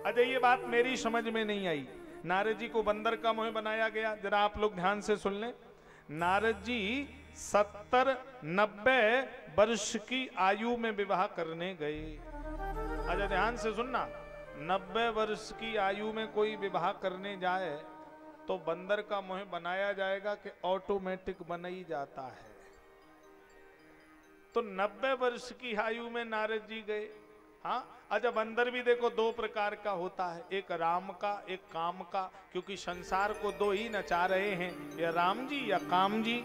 अजय ये बात मेरी समझ में नहीं आई। नारद जी को बंदर का मोह बनाया गया, जरा आप लोग ध्यान से सुन लें। नारद जी 70-90 वर्ष की आयु में विवाह करने गए। अजय ध्यान से सुनना, 90 वर्ष की आयु में कोई विवाह करने जाए तो बंदर का मोह बनाया जाएगा कि ऑटोमेटिक बना ही जाता है। तो 90 वर्ष की आयु में नारद जी गए। हाँ, अच्छा बंदर भी देखो दो प्रकार का होता है, एक राम का एक काम का, क्योंकि संसार को दो ही नचा रहे हैं, या राम जी या काम जी।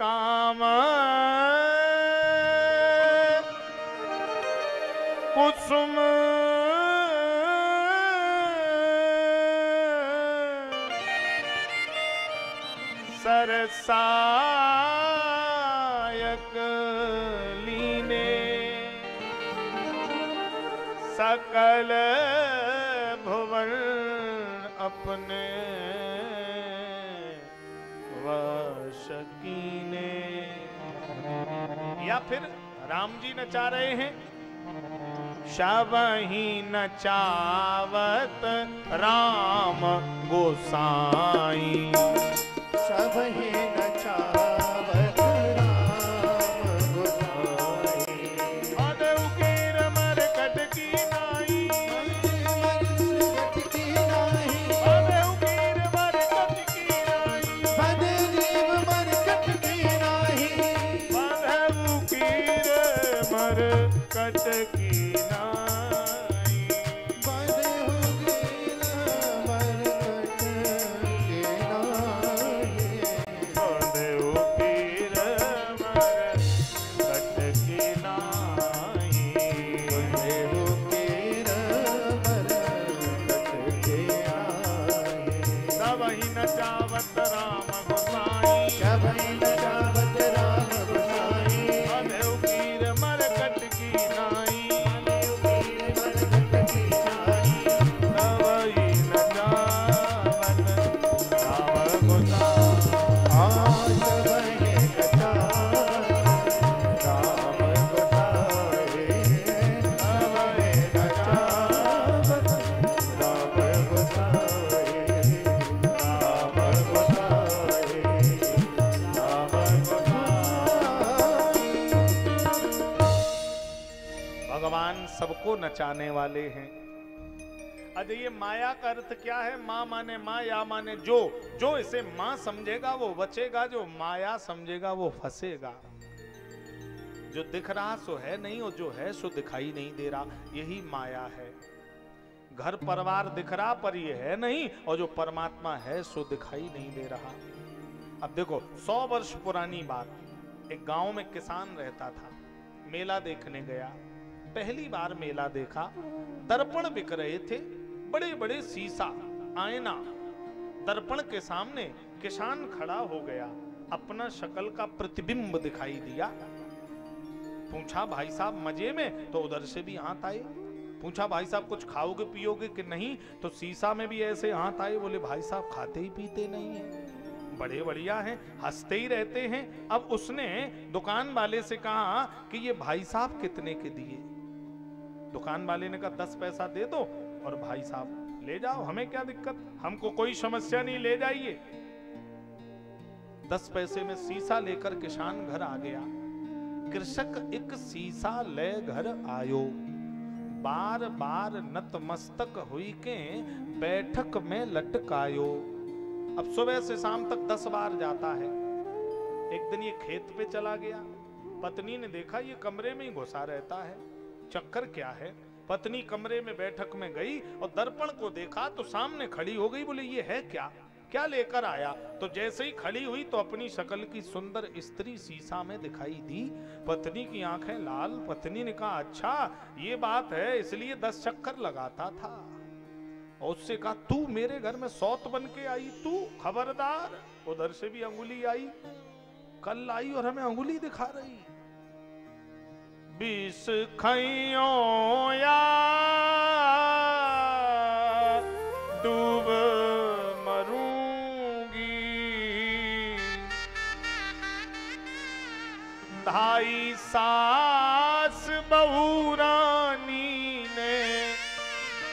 काम कुसुम सरसायक लीने सकल भुवन अपने वश कीने। या फिर राम जी नचा रहे हैं, शबहि नचावत राम गोसाई। शबहि नचावत राम गोसाई। अदौ कीर मरकट की नाई, मरकट की नाई। अदौ कीर मरकट की नाई, बदे जीव मरकट की नाई। अदौ कीर मरकट की नाई। बदे हुगीर मरकट के नाई। अदौ कीर मरकट की नाई। बदे हुगीर मरकट के नाई। सबहि नचावत राम गोसाई। शबहि नचावत राम गोसाई। अदौ कीर मरकट की नाई। मरकट की नाई। सबहि नचावत राम गोसाई। आज वही नचावत राम गोसाई। सबहि नचावत राम गोसाई। राम गोसाई। राम गोसाई। भगवान सबको नचाने वाले हैं। अरे ये माया का अर्थ क्या है? माँ माने माँ, या माने जो। जो इसे माँ समझेगा वो बचेगा, जो माया समझेगा वो फंसेगा। जो दिख रहा सो है नहीं, और जो है सो दिखाई नहीं दे रहा, यही माया है। घर परिवार दिख रहा पर ये है नहीं, और जो परमात्मा है सो दिखाई नहीं दे रहा। अब देखो 100 वर्ष पुरानी बात, एक गांव में किसान रहता था, मेला देखने गया। पहली बार मेला देखा, दर्पण बिक रहे थे, बड़े बड़े शीशा, आईना। दर्पण के सामने किसान खड़ा हो गया, अपना शक्ल का प्रतिबिंब दिखाई दिया। पूछा भाई साहब मजे में? तो उधर से भी हाथ आए। पूछा भाई साहब कुछ खाओगे पियोगे कि नहीं? तो शीशा में भी ऐसे हाथ आए। बोले भाई साहब खाते ही पीते नहीं है, बड़े बढ़िया हैं, हंसते ही रहते हैं। अब उसने दुकान वाले से कहा कि ये भाई साहब कितने के दिए? दुकान वाले ने कहा 10 पैसा दे दो और भाई साहब ले जाओ, हमें क्या दिक्कत, हमको कोई समस्या नहीं, ले जाइए। 10 पैसे में शीशा लेकर किसान घर आ गया। कृषक एक शीशा ले घर आयो, बार बार नतमस्तक हुई के बैठक में लटकायो। अब सुबह से शाम तक 10 बार जाता है। एक दिन ये खेत पे चला गया, पत्नी ने देखा ये कमरे में ही घुसा रहता है, चक्कर क्या है? पत्नी कमरे में बैठक में गई और दर्पण को देखा तो सामने खड़ी हो गई। बोले ये है क्या, क्या लेकर आया? तो जैसे ही खड़ी हुई तो अपनी शक्ल की सुंदर स्त्री शीशा में दिखाई दी। पत्नी की आंखें लाल। पत्नी ने कहा अच्छा ये बात है, इसलिए 10 चक्कर लगाता था। और उससे कहा तू मेरे घर में सौत बन के आई, तू खबरदार। उधर से भी अंगुली आई, कल आई और हमें अंगुली दिखा रही। 20 खइयों या डूब मरूंगी, 2.5 सास बहू रानी ने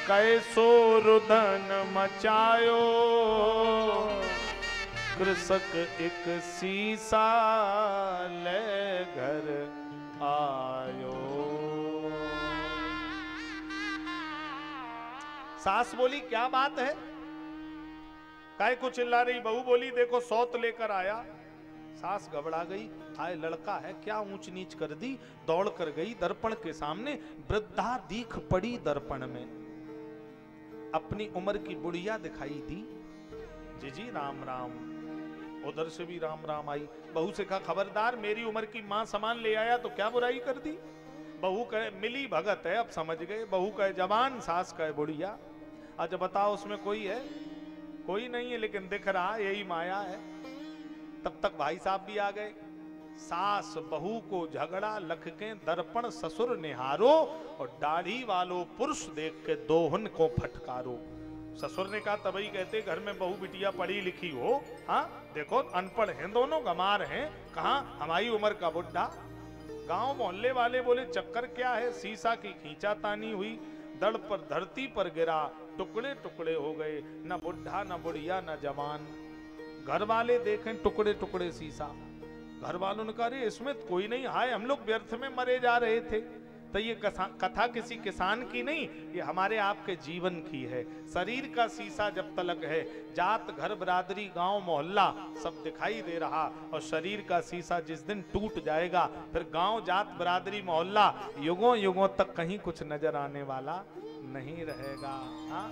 कैसो रुदन मचायो, कृषक एक सीसा ले घर आयो। सास बोली क्या बात है, काय को चिल्ला रही। बहू बोली देखो सौत लेकर आया। सास घबरा गई, हाय लड़का है, क्या ऊंच नीच कर दी। दौड़ कर गई दर्पण के सामने, वृद्धा दीख पड़ी दर्पण में। अपनी उम्र की बुढ़िया दिखाई दी। जी राम राम। उधर से भी राम राम आई। बहू से कहा खबरदार, मेरी उम्र की मां सामान ले आया तो क्या बुराई कर दी। बहू कहे मिली भगत है, अब समझ गए। बहू कहे जवान, सास कहे बुढ़िया। आज बताओ उसमें कोई है? कोई नहीं है, लेकिन दिख रहा यही माया है। तब तक भाई साहब भी आ गए। सास बहू को झगड़ा लख के दर्पण ससुर निहारो, और दाढ़ी वालो पुरुष देख के दोहन को फटकारो। ससुर ने कहा तभी कहते घर में बहू बिटिया पढ़ी लिखी हो। हाँ देखो अनपढ़ हैं दोनों, गमार हैं, कहाँ हमारी उम्र का बुढ़ा। गांव मोहल्ले वाले बोले चक्कर क्या है। शीशा की खींचातानी हुई, दड़ पर धरती पर गिरा, टुकड़े टुकड़े हो गए। न बुढ़ा न बुढ़िया न जवान। घर वाले देखें टुकड़े टुकड़े शीशा। घर वालों ने कहा इसमें कोई नहीं, हाय हम लोग व्यर्थ में मरे जा रहे थे। तो ये कथा किसी किसान की नहीं, ये हमारे आपके जीवन की है। शरीर का शीशा जब तलक है, जात घर बरादरी गांव मोहल्ला सब दिखाई दे रहा, और शरीर का शीशा जिस दिन टूट जाएगा, फिर गांव जात बरादरी मोहल्ला युगों युगों तक कहीं कुछ नजर आने वाला नहीं रहेगा। हाँ?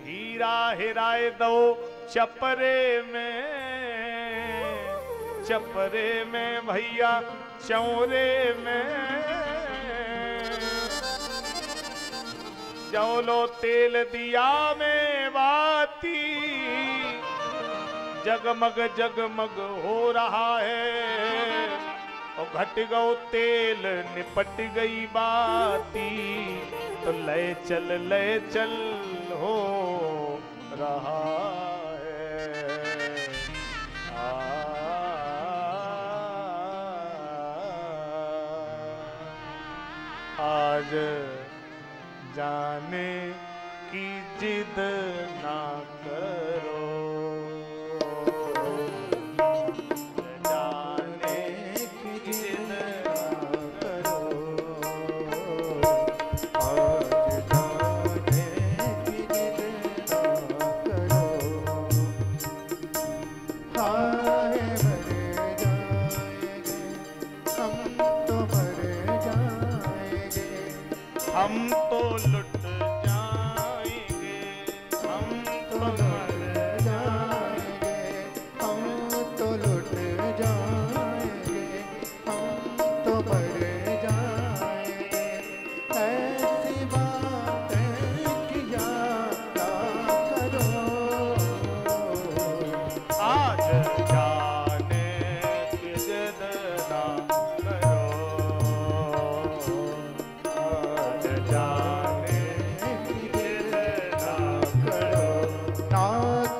हीरा हिराए दो चपरे में भैया चौरे में, जौलो तेल दिया में बाती, जगमग जगमग हो रहा है, और घट गो तेल निपट गई बाती, तो लय चल हो रहा है। आज जाने की जिद ना करो, जाने की जिद ना करो, आज जाने की जिद ना करो। हाय मर जाएंगे हम तो मर जाएंगे, हम तो लुट जाएंगे, हम तो मर जाएंगे, हम तो लुट जाएंगे, हम तो मर जाएंगे। ऐसी बातें किया ना करो, आज जाने की जिद ना करो, आज जाने की जिद ना करो, ना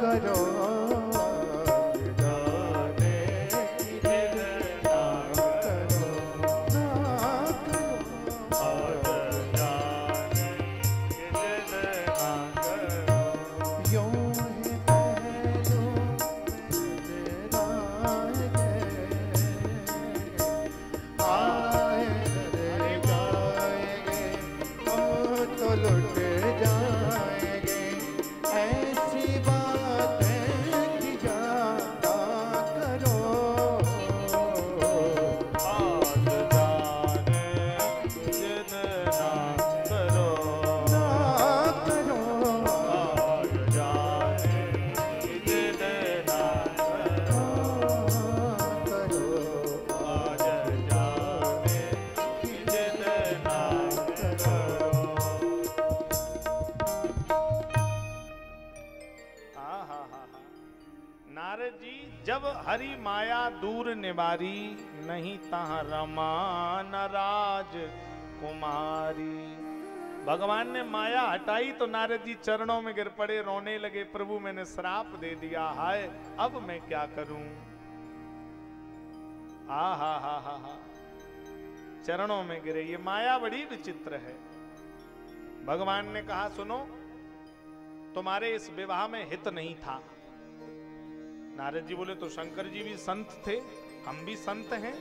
करो, जाने की जिद ना करो, ना करो। आज जाने की जिद ना करो। यूं ही पहलू तेरा आए रे जाएंगे, हम तो लुट जाएंगे। ऐसी बातें किया ना करो, आज जाने की जिद ना करो, ना करो। आज जाने की जिद ना करो, आज जाने की जिद ना करो। नारद जी जब हरि माया दूर निवारी, नहीं तहाँ रमा न राज कुमारी। भगवान ने माया हटाई तो नारद जी चरणों में गिर पड़े, रोने लगे। प्रभु मैंने श्राप दे दिया, हाय अब मैं क्या करूं। हा चरणों में गिरे। ये माया बड़ी विचित्र है। भगवान ने कहा सुनो, तुम्हारे इस विवाह में हित नहीं था। नारद जी बोले तो शंकर जी भी संत थे, हम भी संत हैं।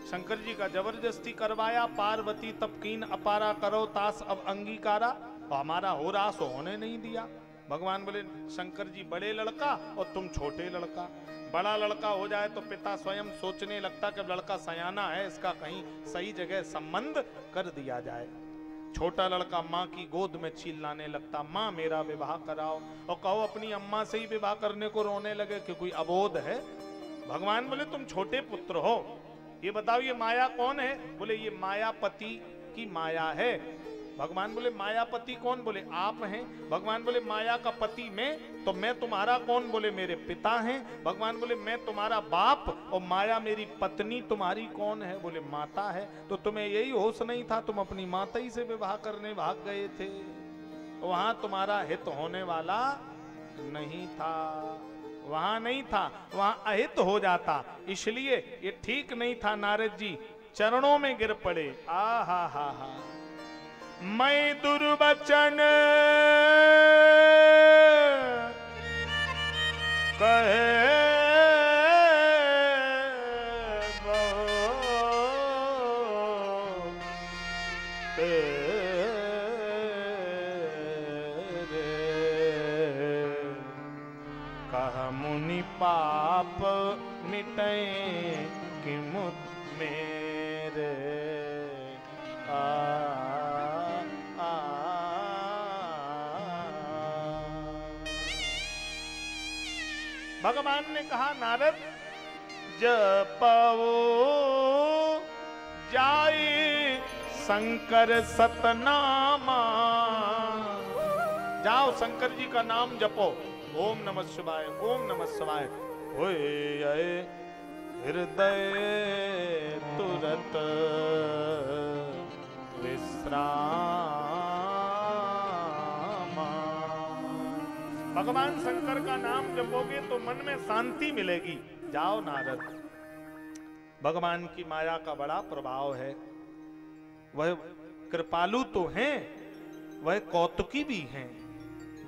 शंकर जी का जबरदस्ती करवाया, पार्वती तब कीन अपारा करो तास अब अंगीकारा, तो हमारा हो रास होने नहीं दिया। भगवान बोले शंकर जी बड़े लड़का और तुम छोटे लड़का। बड़ा लड़का हो जाए तो पिता स्वयं सोचने लगता कि लड़का सयाना है, इसका कहीं सही जगह संबंध कर दिया जाए। छोटा लड़का माँ की गोद में चिल्लाने लगता, माँ मेरा विवाह कराओ, और कहो अपनी अम्मा से ही विवाह करने को रोने लगे कि कोई अबोध है। भगवान बोले तुम छोटे पुत्र हो, ये बताओ ये माया कौन है? बोले ये मायापति की माया है। भगवान बोले मायापति कौन? बोले आप हैं। भगवान बोले माया का पति मैं, तो मैं तुम्हारा कौन? बोले मेरे पिता हैं। भगवान बोले मैं तुम्हारा बाप, और माया मेरी पत्नी तुम्हारी कौन है? बोले माता है। तो तुम्हें यही होश नहीं था, तुम अपनी माता ही से विवाह करने भाग गए थे, वहां तुम्हारा हित होने वाला नहीं था, वहां नहीं था, वहां अहित हो जाता, इसलिए ये ठीक नहीं था। नारद जी चरणों में गिर पड़े। आ हा मैं दुर्वचन कहे कह मुनि पाप मिटे किमुत मेरे। भगवान ने कहा नारद जपो जाए शंकर सतनामा, जाओ शंकर जी का नाम जपो। ओम नमः शिवाय, ओम नमः शिवाय। होए हृदय तुरत विश्राम। भगवान शंकर का नाम जपोगे तो मन में शांति मिलेगी। जाओ नारद। भगवान की माया का बड़ा प्रभाव है, वह कृपालु तो हैं, वह कौतुकी भी हैं।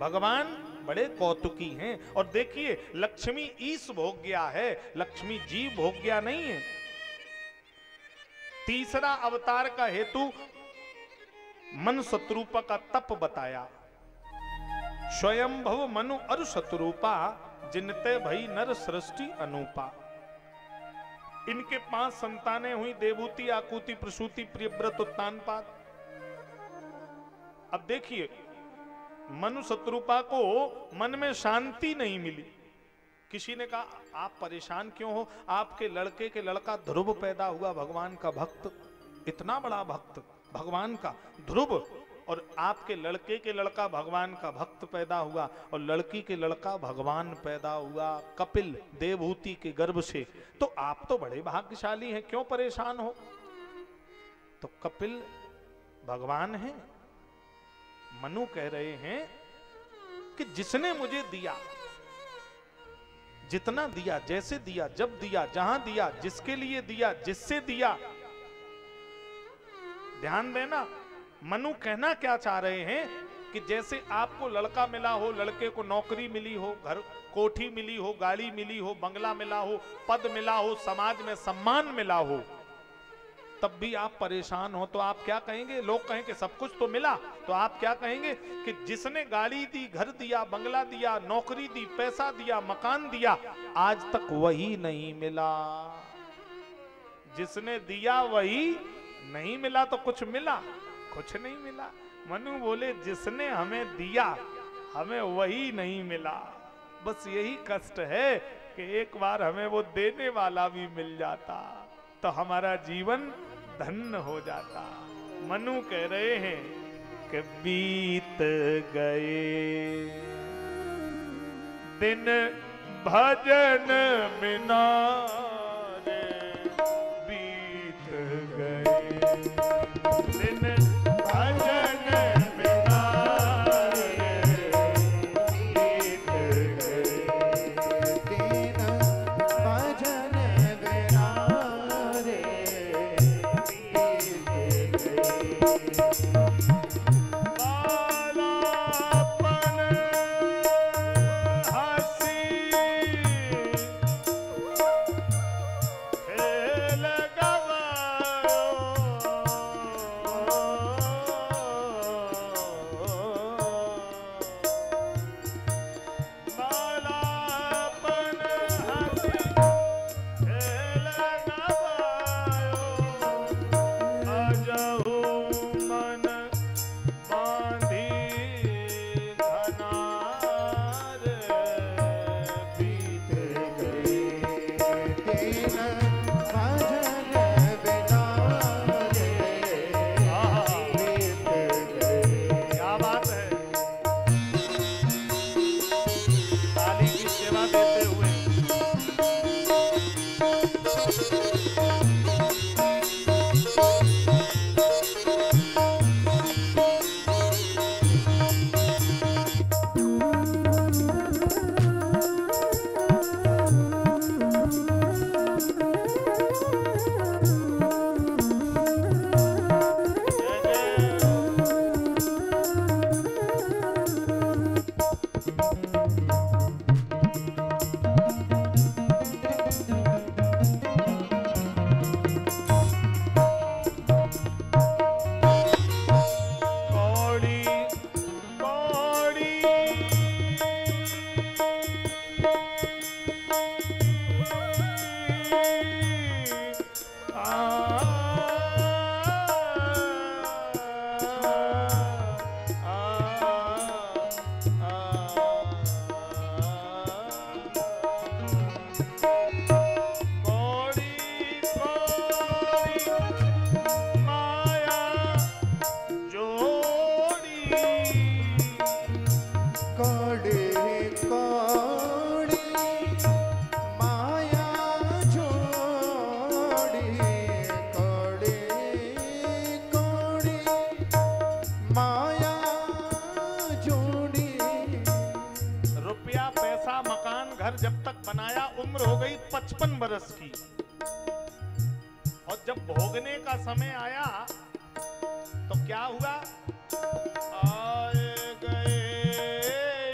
भगवान बड़े कौतुकी हैं। और देखिए लक्ष्मी ईश भोग्या है, लक्ष्मी जीव भोग्या नहीं है। तीसरा अवतार का हेतु मन शत्रुपा का तप बताया। स्वयंभव मनु अरु शत्रुपा, जिनते भई नर सृष्टि अनूपा। इनके 5 संतानें हुई, देवहूति, आकुति, प्रसूति, प्रियव्रत, उत्तानपाद। अब देखिए मनु शत्रुपा को मन में शांति नहीं मिली। किसी ने कहा आप परेशान क्यों हो? आपके लड़के के लड़का ध्रुव पैदा हुआ, भगवान का भक्त, इतना बड़ा भक्त भगवान का ध्रुव, और आपके लड़के के लड़का भगवान का भक्त पैदा हुआ, और लड़की के लड़का भगवान पैदा हुआ कपिल देवहूति के गर्भ से, तो आप तो बड़े भाग्यशाली हैं, क्यों परेशान हो? तो कपिल भगवान हैं। मनु कह रहे हैं कि जिसने मुझे दिया, जितना दिया, जैसे दिया, जब दिया, जहां दिया, जिसके लिए दिया, जिससे दिया। ध्यान देना, मनु कहना क्या चाह रहे हैं कि जैसे आपको लड़का मिला हो, लड़के को नौकरी मिली हो, घर कोठी मिली हो, गाड़ी मिली हो, बंगला मिला हो, पद मिला हो, समाज में सम्मान मिला हो, तब भी आप परेशान हो, तो आप क्या कहेंगे? लोग कहें कि सब कुछ तो मिला, तो आप क्या कहेंगे कि जिसने गाड़ी दी, घर दिया, बंगला दिया, नौकरी दी, पैसा दिया, मकान दिया, आज तक वही नहीं मिला। जिसने दिया वही नहीं मिला, तो कुछ मिला? कुछ नहीं मिला। मनु बोले जिसने हमें दिया, हमें वही नहीं मिला। बस यही कष्ट है कि एक बार हमें वो देने वाला भी मिल जाता तो हमारा जीवन धन्य हो जाता। मनु कह रहे हैं कि बीत गए दिन भजन बिना रे, बीत गए दिन भजन बिना रे, बीत गए दिन भजन बिना रे, बीत गए। बालापन जोड़ी। रुपया पैसा मकान घर जब तक बनाया उम्र हो गई 55 बरस की, और जब भोगने का समय आया तो क्या हुआ? आए गए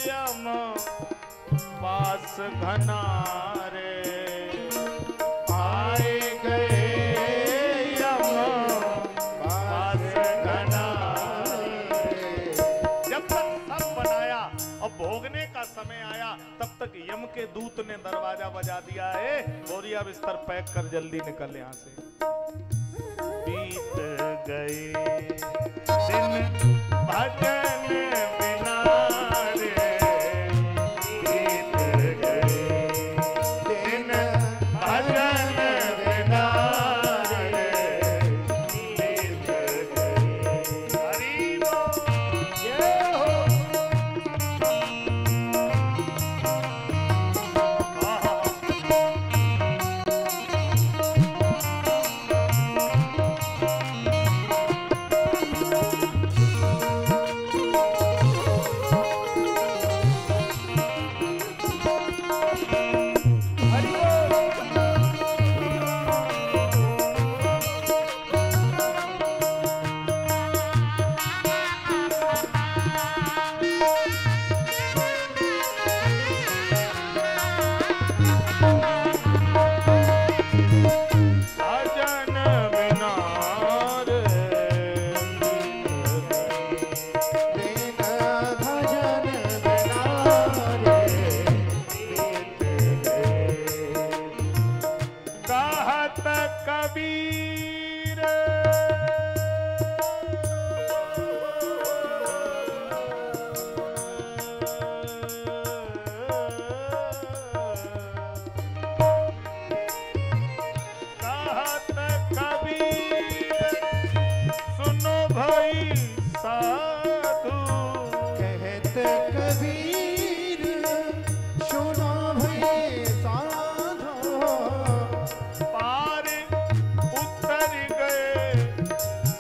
यम पास घनारे, आए गए यम पास घनारे। जब तक सब बनाया और भोगने का समय आया तब तक यम के दूत ने दरवाजा बजा दिया है, बोरिया बिस्तर पैक कर जल्दी निकल यहाँ से। बीत गए दिन भजन बिना रे, बीत गए दिन भजन बिना रे, बीत गए। हरि बोल, जय हो।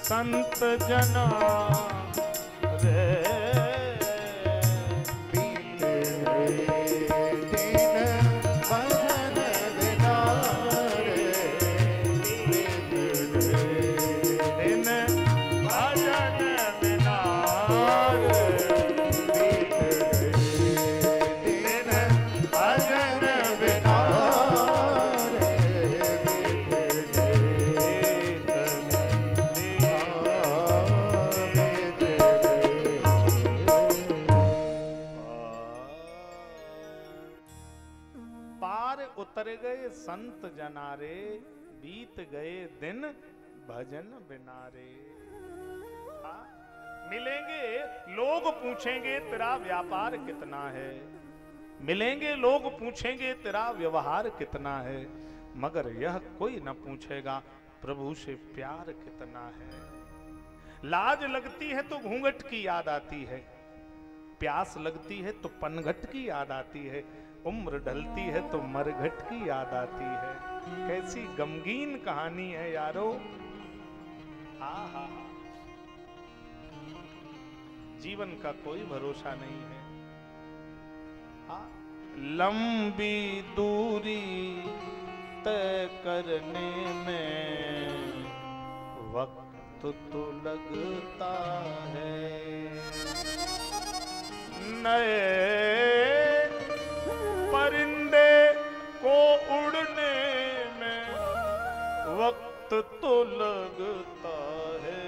संत जना रे, बीत गए दिन भजन बिना रे, बीत गए दिन भजन बिना रे, बीत गए दिन भजन बिना रे, बीत पार उतर गए संत जनारे, बीत गए दिन भजन बिना रे। हाँ? मिलेंगे लोग पूछेंगे तेरा व्यापार कितना है, मिलेंगे लोग पूछेंगे तेरा व्यवहार कितना है, मगर यह कोई न पूछेगा प्रभु से प्यार कितना है। लाज लगती है तो घूंघट की याद आती है, प्यास लगती है तो पनघट की याद आती है, उम्र ढलती है तो मरघट की याद आती है। कैसी गमगीन कहानी है यारो। आहा, जीवन का कोई भरोसा नहीं है। लंबी दूरी तय करने में वक्त तो लगता है, नए परिंदे को उड़ने में वक्त तो लगता है।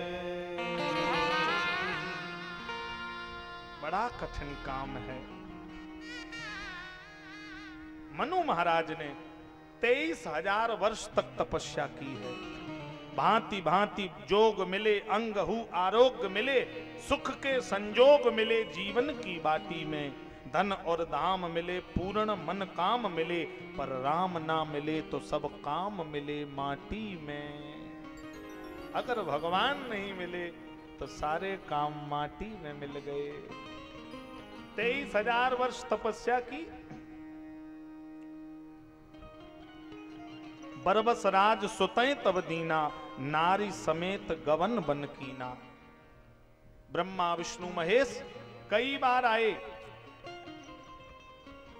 बड़ा कठिन काम है। मनु महाराज ने 23,000 वर्ष तक तपस्या की है। भांति भांति जोग मिले, अंगहु आरोग्य मिले, सुख के संजोग मिले जीवन की बाटी में, धन और धाम मिले, पूर्ण मन काम मिले, पर राम ना मिले तो सब काम मिले माटी में। अगर भगवान नहीं मिले तो सारे काम माटी में मिल गए। 23,000 वर्ष तपस्या की। बरबस राज सुतय तब दीना, नारी समेत गवन बन कीना। ब्रह्मा विष्णु महेश कई बार आए,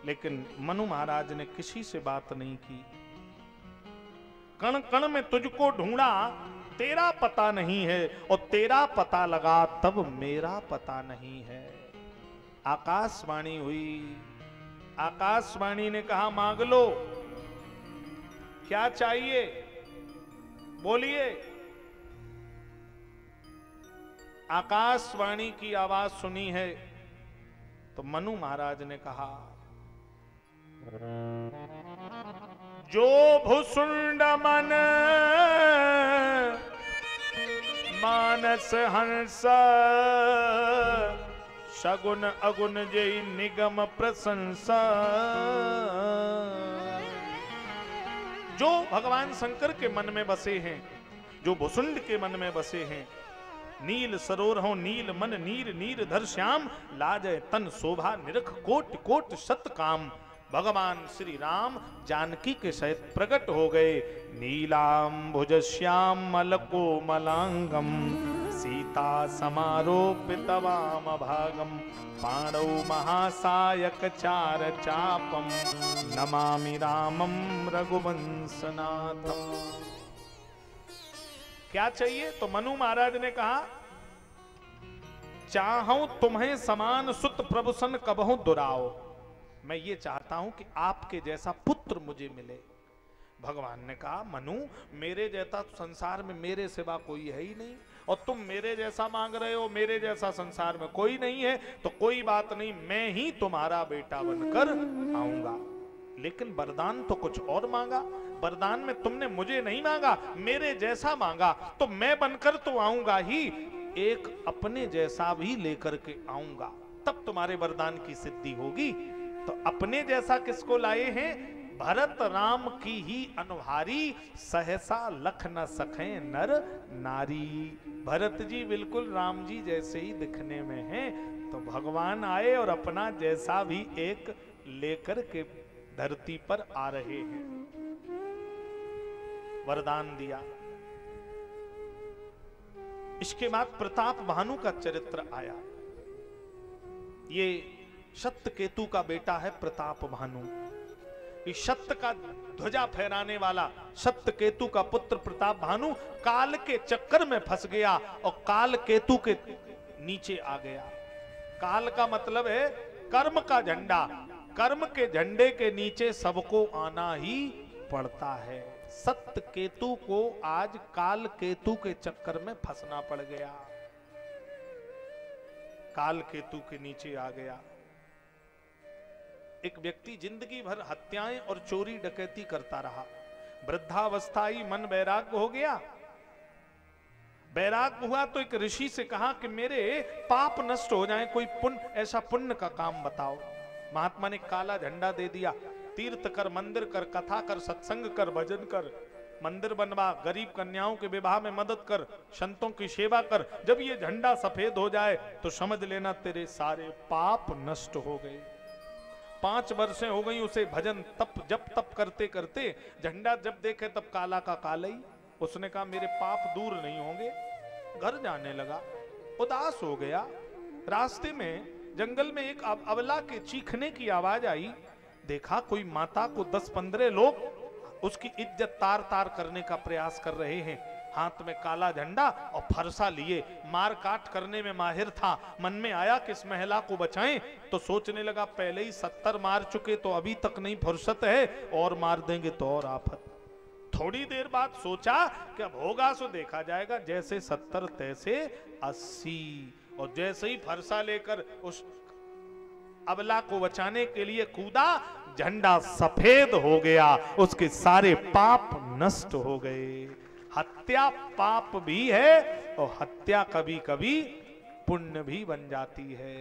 लेकिन मनु महाराज ने किसी से बात नहीं की। कण कण में तुझको ढूंढा, तेरा पता नहीं है, और तेरा पता लगा तब मेरा पता नहीं है। आकाशवाणी हुई, आकाशवाणी ने कहा मांग लो, क्या चाहिए बोलिए। आकाशवाणी की आवाज सुनी है तो मनु महाराज ने कहा, जो भुसुंड मन मानस हंस, शगुन अगुन जय निगम प्रशंसा। जो भगवान शंकर के मन में बसे हैं, जो भुसुंड के मन में बसे हैं, नील सरोर हो नील मन, नीर नीर धर श्याम, लाजय तन शोभा निरख कोट कोट शत काम। भगवान श्री राम जानकी के सहित प्रकट हो गए। नीलांबुज श्याम मलको मलांगम, सीता समारोपित वाम भागम, पाणौ महासायक चार चापम, नमामि रामम रघुवंशनाथम। क्या चाहिए? तो मनु महाराज ने कहा, चाहूं तुम्हें समान सुत प्रभु सन कबहु दुराओ। मैं ये चाहता हूं कि आपके जैसा पुत्र मुझे मिले। भगवान ने कहा, मनु मेरे जैसा संसार में मेरे सिवा कोई है ही नहीं, और तुम मेरे जैसा मांग रहे हो, मेरे जैसा संसार में कोई नहीं है, तो कोई बात नहीं, मैं ही तुम्हारा बेटा बनकर आऊंगा। लेकिन वरदान तो कुछ और मांगा। वरदान में तुमने मुझे नहीं मांगा, मेरे जैसा मांगा, तो मैं बनकर तो आऊंगा ही, एक अपने जैसा भी लेकर के आऊंगा, तब तुम्हारे वरदान की सिद्धि होगी। तो अपने जैसा किसको लाए हैं? भरत राम की ही अनुहारी, सहसा लख न सखे नर नारी। भरत जी बिल्कुल राम जी जैसे ही दिखने में हैं, तो भगवान आए और अपना जैसा भी एक लेकर के धरती पर आ रहे हैं। वरदान दिया। इसके बाद प्रताप भानु का चरित्र आया। ये सत्य केतु का बेटा है प्रताप भानु। इस सत्य का ध्वजा फहराने वाला सत्य केतु का पुत्र प्रताप भानु काल के चक्कर में फंस गया और काल केतु के नीचे आ गया। काल का मतलब है कर्म का झंडा। कर्म के झंडे के नीचे सबको आना ही पड़ता है। सत्य केतु को आज काल केतु के चक्कर में फंसना पड़ गया। काल केतु के नीचे आ गया। एक व्यक्ति जिंदगी भर हत्याएं और चोरी डकैती करता रहा। वृद्धावस्था ही मन वैराग्य हो गया। वैराग्य हुआ तो एक ऋषि से कहा कि मेरे पाप नष्ट हो जाएं, कोई पुण्य, ऐसा पुण्य का काम बताओ। महात्मा ने काला झंडा दे दिया। तीर्थ कर, मंदिर कर, कथा कर, सत्संग कर, भजन कर, मंदिर बनवा, गरीब कन्याओं के विवाह में मदद कर, संतों की सेवा कर। जब ये झंडा सफेद हो जाए तो समझ लेना तेरे सारे पाप नष्ट हो गए। 5 वर्षें हो गई उसे भजन तप जप तप करते करते। झंडा जब देखे तब काला का काला ही। उसने कहा मेरे पाप दूर नहीं होंगे। घर जाने लगा, उदास हो गया। रास्ते में जंगल में एक अबला के चीखने की आवाज आई। देखा कोई माता को 10-15 लोग उसकी इज्जत तार तार करने का प्रयास कर रहे हैं। हाथ में काला झंडा और फरसा लिए, मार काट करने में माहिर था। मन में आया कि इस महिला को बचाएं, तो सोचने लगा पहले ही 70 मार चुके तो अभी तक नहीं फुर्सत है, और मार देंगे तो और आफत। थोड़ी देर बाद सोचा कि अब होगा सो देखा जाएगा। जैसे 70 तैसे 80, और जैसे ही फरसा लेकर उस अबला को बचाने के लिए कूदा, झंडा सफेद हो गया। उसके सारे पाप नष्ट हो गए। हत्या पाप भी है और हत्या कभी कभी पुण्य भी बन जाती है।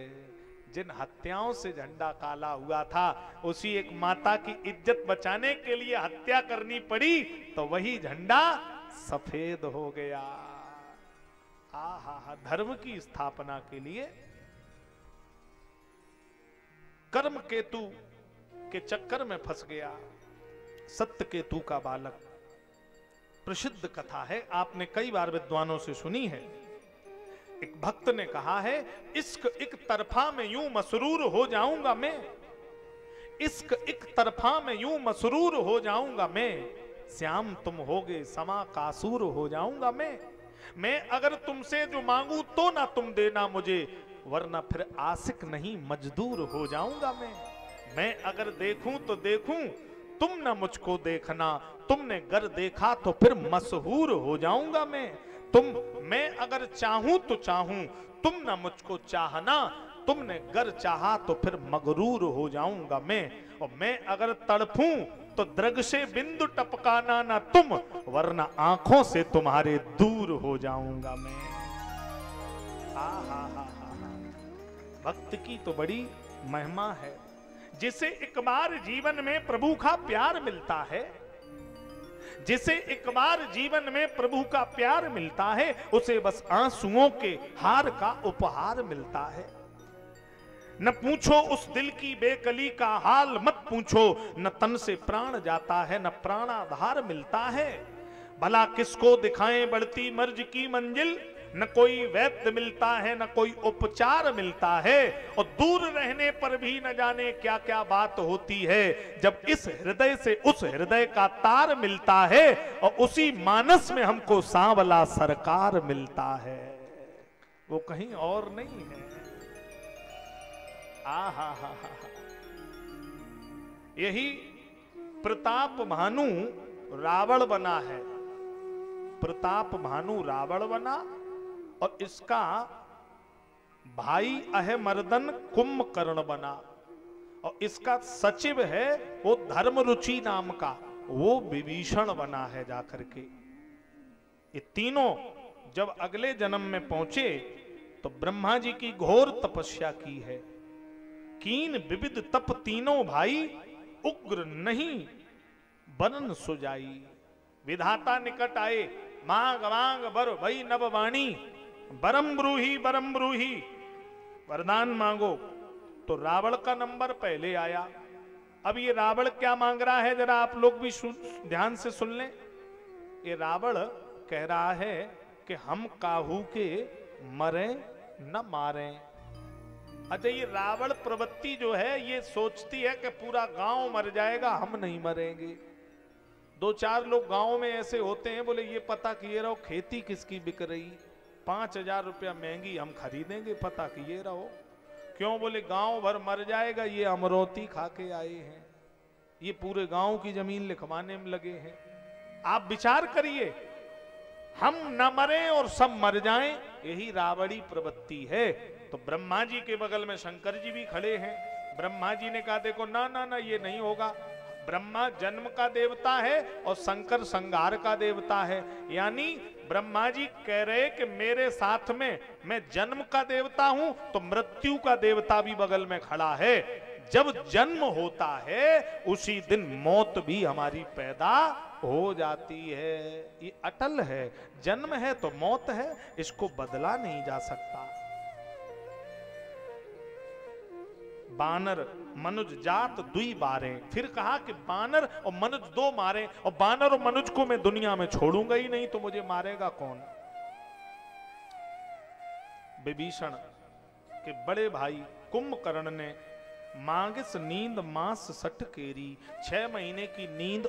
जिन हत्याओं से झंडा काला हुआ था, उसी एक माता की इज्जत बचाने के लिए हत्या करनी पड़ी, तो वही झंडा सफेद हो गया। आहा, धर्म की स्थापना के लिए कर्म केतु के चक्कर में फंस गया सत्य केतु का बालक। प्रसिद्ध कथा है, आपने कई बार विद्वानों से सुनी है। एक भक्त ने कहा है, इश्क एक तरफा में यूं मसरूर हो जाऊंगा मैं, इश्क एक तरफा में यूं मसरूर हो जाऊंगा मैं, श्याम तुम होगे समा कासूर हो जाऊंगा मैं अगर तुमसे जो मांगू तो ना तुम देना मुझे, वरना फिर आशिक नहीं मजदूर हो जाऊंगा मैं अगर देखूं तो देखूं, तुम ना मुझको देखना, तुमने गर देखा तो फिर मशहूर हो जाऊंगा मैं अगर चाहूं तो चाहूं, तुम ना मुझको चाहना, तुमने गर चाहा तो फिर मगरूर हो जाऊंगा और मैं अगर तड़पूं तो द्रग से बिंदु टपकाना ना तुम, वरना आंखों से तुम्हारे दूर हो जाऊंगा मैं। हा भक्त की तो बड़ी महिमा है। जिसे एक बार जीवन में प्रभु का प्यार मिलता है, जिसे एक बार जीवन में प्रभु का प्यार मिलता है, उसे बस आंसुओं के हार का उपहार मिलता है। न पूछो उस दिल की बेकली का हाल, मत पूछो, न तन से प्राण जाता है, न प्राणाधार मिलता है। भला किसको दिखाएं बढ़ती मर्ज की मंजिल, न कोई वैद्य मिलता है, न कोई उपचार मिलता है, और दूर रहने पर भी न जाने क्या क्या बात होती है, जब इस हृदय से उस हृदय का तार मिलता है, और उसी मानस में हमको सांवला सरकार मिलता है, वो कहीं और नहीं है। हा यही प्रताप भानु रावण बना है। प्रताप भानु रावण बना और इसका भाई अहमर्दन कुंभकर्ण बना, और इसका सचिव है वो धर्मरुचि नाम का, वो विभीषण बना है जाकर के। ये तीनों जब अगले जन्म में पहुंचे तो ब्रह्मा जी की घोर तपस्या की है। कीन विविध तप तीनों भाई, उग्र नहीं बनन सुजाई। विधाता निकट आए, मांग मांग बर भई नभ वाणी, बरम ब्रूही वरदान मांगो। तो रावण का नंबर पहले आया। अब ये रावण क्या मांग रहा है, जरा आप लोग भी ध्यान से सुन लें। ये रावण कह रहा है कि हम काहू के मरे न मारे। अच्छा, ये रावण प्रवृत्ति जो है ये सोचती है कि पूरा गांव मर जाएगा, हम नहीं मरेंगे। दो चार लोग गांव में ऐसे होते हैं, बोले ये पता किए रहो खेती किसकी बिक रही, 5,000 रुपया महंगी, हम खरीदेंगे, पता किए रहो। क्यों? बोले गांव भर मर जाएगा, ये अमरौती खा के आए हैं, ये पूरे गांव की जमीन लिखवाने में लगे हैं। आप विचार करिए, हम न मरें और सब मर जाएं, यही रावणी प्रवृत्ति है। तो ब्रह्मा जी के बगल में शंकर जी भी खड़े हैं। ब्रह्मा जी ने कहा देखो ना ना ना, ये नहीं होगा। ब्रह्मा जन्म का देवता है और शंकर संहार का देवता है। यानी ब्रह्मा जी कह रहे कि मेरे साथ में मैं जन्म का देवता हूं, तो मृत्यु का देवता भी बगल में खड़ा है। जब जन्म होता है उसी दिन मौत भी हमारी पैदा हो जाती है। ये अटल है, जन्म है तो मौत है, इसको बदला नहीं जा सकता। बानर मनुज जात दुई बारे, फिर कहा कि बानर और मनुज दो मारे, और बानर और मनुज को मैं दुनिया में छोड़ूंगा ही नहीं, तो मुझे मारेगा कौन? विभीषण के बड़े भाई कुंभकर्ण ने मांगिस नींद मास सठ केरी, 6 महीने की नींद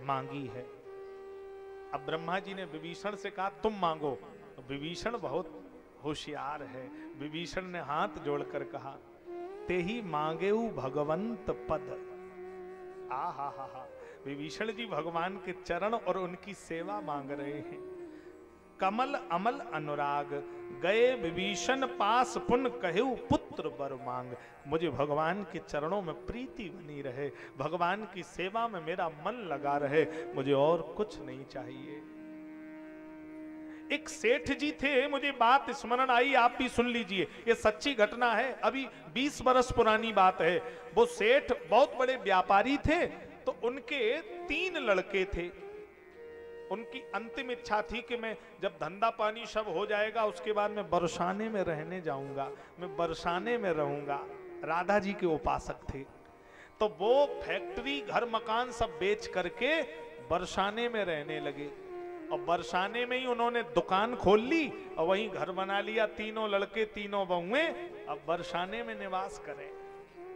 मांगी है। अब ब्रह्मा जी ने विभीषण से कहा तुम मांगो। तो विभीषण बहुत होशियार है। विभीषण ने हाथ जोड़कर कहा ते ही मांगेऊ भगवंत पद। हा विभीषण जी भगवान के चरण और उनकी सेवा मांग रहे हैं। कमल अमल अनुराग गए विभीषण पास, पुन कहेऊ पुत्र वर मांग। मुझे भगवान के चरणों में प्रीति बनी रहे, भगवान की सेवा में मेरा मन लगा रहे, मुझे और कुछ नहीं चाहिए। एक सेठ जी थे, मुझे बात स्मरण आई, आप भी सुन लीजिए, ये सच्ची घटना है, अभी 20 बरस पुरानी बात है। वो सेठ बहुत बड़े व्यापारी थे, तो उनके 3 लड़के थे। उनकी अंतिम इच्छा थी कि मैं जब धंधा पानी सब हो जाएगा उसके बाद मैं बरसाने में रहने जाऊंगा, मैं बरसाने में रहूंगा। राधा जी के उपासक थे, तो वो फैक्ट्री घर मकान सब बेच करके बरसाने में रहने लगे। और बरसाने में ही उन्होंने दुकान खोल ली और वहीं घर बना लिया, तीनों लड़के तीनों बहुएं अब बरसाने में निवास करें।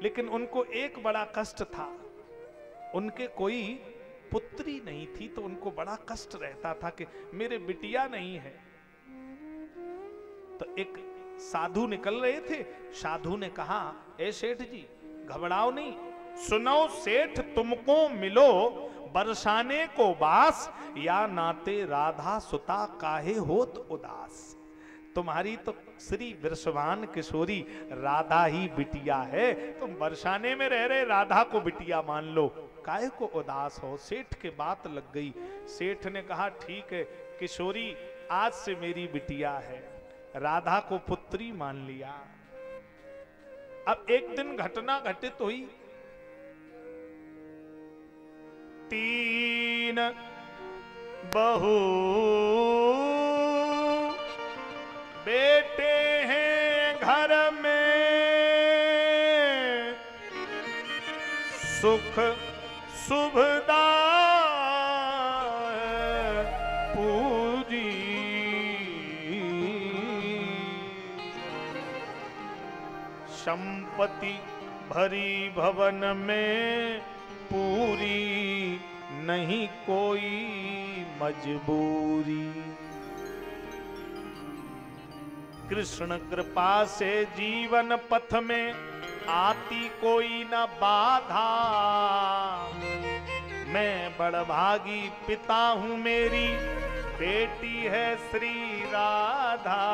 लेकिन उनको एक बड़ा कष्ट था, उनके कोई पुत्री नहीं थी, तो उनको बड़ा कष्ट रहता था कि मेरे बिटिया नहीं है। तो एक साधु निकल रहे थे, साधु ने कहा, ए सेठ जी घबराओ नहीं, सुनो सेठ तुमको मिलो बरसाने को बास, या नाते राधा सुता काहे होत उदास। तुम्हारी तो श्री वृषभान किशोरी राधा ही बिटिया है, तुम बरसाने में रह रहे राधा को बिटिया मान लो, काहे को उदास हो। सेठ के बात लग गई। सेठ ने कहा ठीक है किशोरी आज से मेरी बिटिया है, राधा को पुत्री मान लिया। अब एक दिन घटना घटित हुई, 3 बहू बेटे हैं घर में, सुख सुभदा पूजी, संपत्ति भरी भवन में पूरी, नहीं कोई मजबूरी। कृष्ण कृपा से जीवन पथ में आती कोई न बाधा, मैं बड़भागी पिता हूं मेरी बेटी है श्री राधा।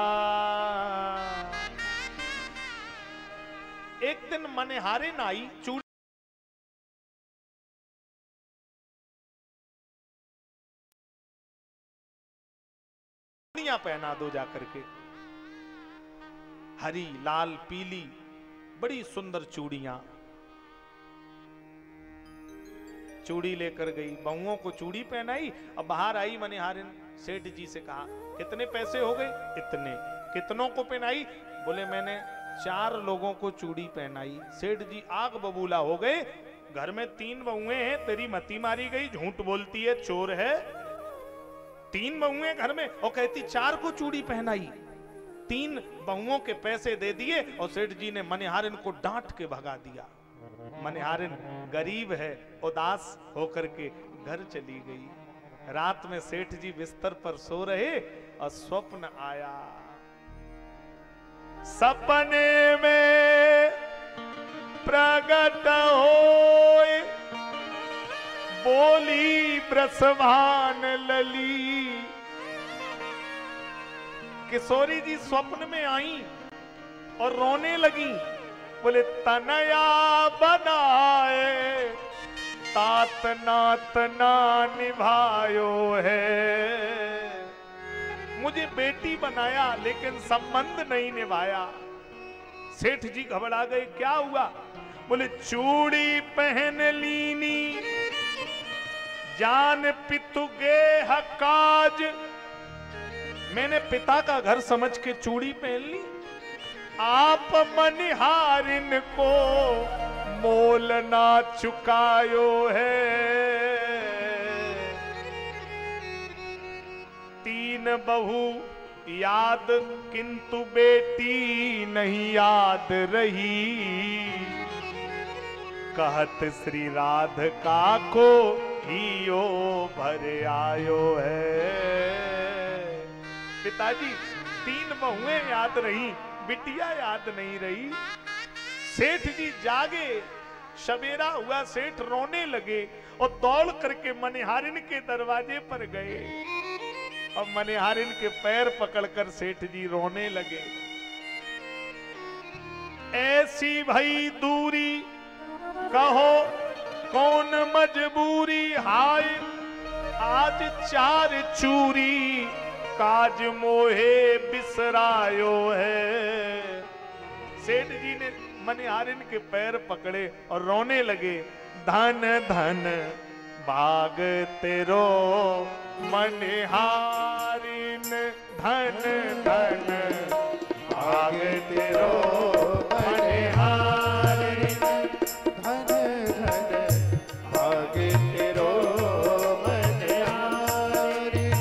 एक दिन मनिहारिन आई, चूड़ियां पहना दो जाकर के, हरी लाल पीली बड़ी सुंदर चूड़ियां। चूड़ी लेकर गई, बहुओं को चूड़ी पहनाई। अब बाहर आई मनिहारिन, सेठ जी से कहा कितने पैसे हो गए? इतने। कितनों को पहनाई? बोले मैंने 4 लोगों को चूड़ी पहनाई। सेठ जी आग बबूला हो गए, घर में 3 बहुएं हैं, तेरी मती मारी गई, झूठ बोलती है, चोर है। 3 बहुएं घर में और कहती 4 को चूड़ी पहनाई। 3 बहुओं के पैसे दे दिए और सेठ जी ने मनिहारिन को डांट के भगा दिया। मनिहारिन गरीब है, उदास होकर के घर चली गई। रात में सेठ जी बिस्तर पर सो रहे और स्वप्न आया। सपने में प्रगट होए बोली वृषभान लली। किशोरी जी स्वप्न में आई और रोने लगी। बोले तनया बनाए तात नात ना निभायो है। मुझे बेटी बनाया लेकिन संबंध नहीं निभाया। सेठ जी घबरा गए, क्या हुआ? बोले चूड़ी पहन लीनी जान पितु गे हकाज। मैंने पिता का घर समझ के चूड़ी पहन ली। आप मनिहारिन को मोल ना चुकायो है। 3 बहू याद किंतु बेटी नहीं याद रही। कहत श्री राधिका को हियो भर आयो है। पिताजी 3 बहुएं याद रही, बिटिया याद नहीं रही। सेठ जी जागे, सवेरा हुआ, सेठ रोने लगे और दौड़ करके मनिहारिन के दरवाजे पर गए और मनिहारिन के पैर पकड़कर सेठ जी रोने लगे। ऐसी भई दूरी कहो कौन मजबूरी। हाय आज 4 चूरी काज मोहे बिसरायो है। सेठ जी ने मनिहारिन के पैर पकड़े और रोने लगे। धन धन भाग तेरो मनिहारिन, धन धन भाग तेरो मनिहारिन, धन धन भाग तेरो मनिहारिन।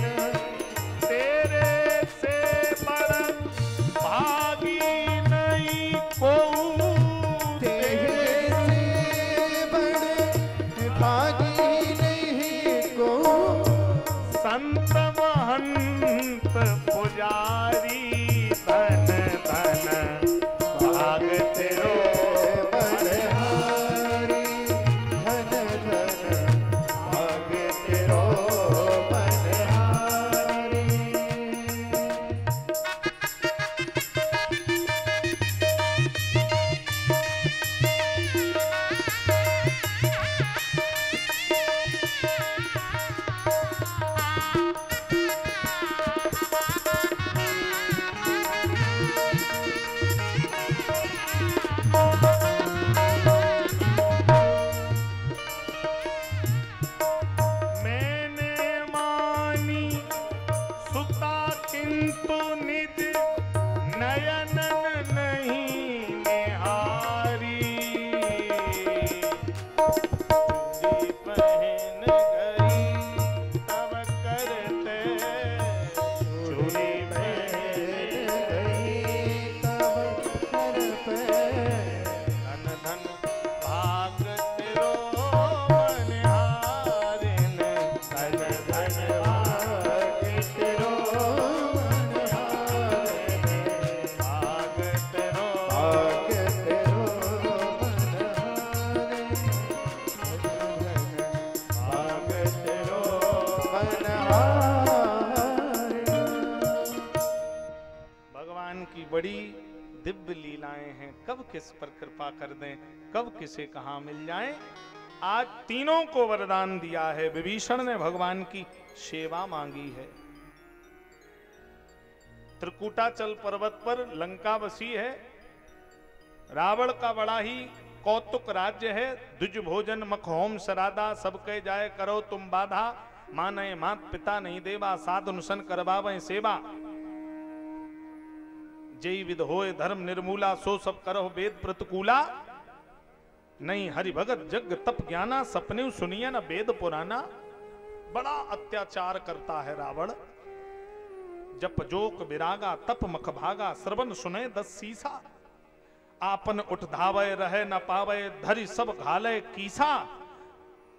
आए हैं, कब किस पर कृपा कर दें, कब किसे कहां मिल जाएं। आज तीनों को वरदान दिया है। विभीषण ने भगवान की सेवा मांगी है। त्रिकूटाचल पर्वत पर लंका बसी है। रावण का बड़ा ही कौतुक राज्य है। द्विज भोजन मखहोम सरादा, सब कह जाए करो तुम बाधा। माने मात पिता नहीं देवा, साधु सन करवावे सेवा। जय विध होए धर्म निर्मूला, सो सब करो वेद प्रतिकूला। नहीं हरि भगत जग तप ज्ञाना, सपने सुनिया न वेद पुराना। बड़ा अत्याचार करता है रावण। जप जोक विरागा, तप मख भागा, श्रवण सुने 10 सीसा। आपन उठ धावे रहे न पावे, धरि सब घाले कीसा।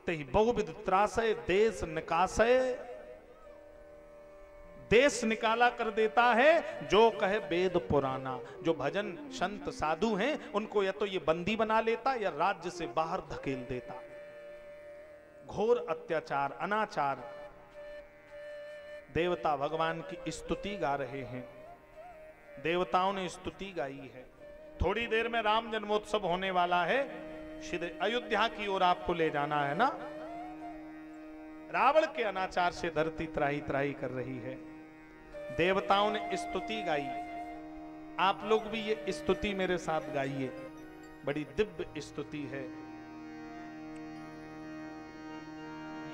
तेहि बहुविध त्रासय, देश निकासय। देश निकाला कर देता है। जो कहे वेद पुराना, जो भजन संत साधु हैं उनको या तो ये बंदी बना लेता या राज्य से बाहर धकेल देता। घोर अत्याचार, अनाचार। देवता भगवान की स्तुति गा रहे हैं। देवताओं ने स्तुति गाई है। थोड़ी देर में राम जन्मोत्सव होने वाला है। सीधे अयोध्या की ओर आपको ले जाना है ना। रावण के अनाचार से धरती त्राही त्राही कर रही है। देवताओं ने स्तुति गाई। आप लोग भी ये स्तुति मेरे साथ गाइए। बड़ी दिव्य स्तुति है।